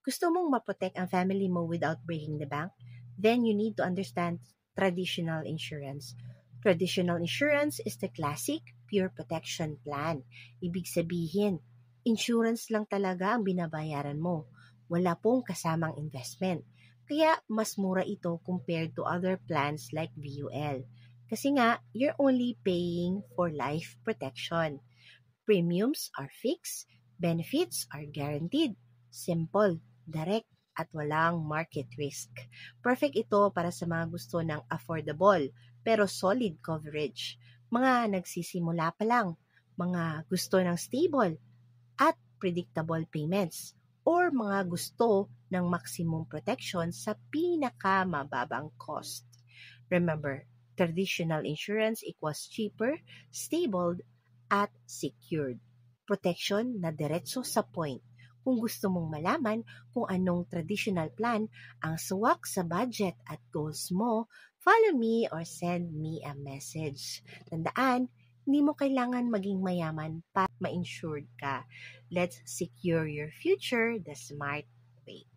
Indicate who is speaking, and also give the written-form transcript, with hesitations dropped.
Speaker 1: Gusto mong maprotect ang family mo without breaking the bank? Then you need to understand traditional insurance. Traditional insurance is the classic pure protection plan. Ibig sabihin, insurance lang talaga ang binabayaran mo. Wala pong kasamang investment. Kaya mas mura ito compared to other plans like VUL. Kasi nga, you're only paying for life protection. Premiums are fixed, benefits are guaranteed, simple, direct, at walang market risk. Perfect ito para sa mga gusto ng affordable pero solid coverage, mga nagsisimula pa lang, mga gusto ng stable at predictable payments, or mga gusto ng maximum protection sa pinakamababang cost. Remember, traditional insurance equals cheaper, stable, at secured. Protection na diretso sa point. Kung gusto mong malaman kung anong traditional plan ang swak sa budget at goals mo, follow me or send me a message. Tandaan, hindi mo kailangan maging mayaman para ma-insured ka. Let's secure your future the smart way.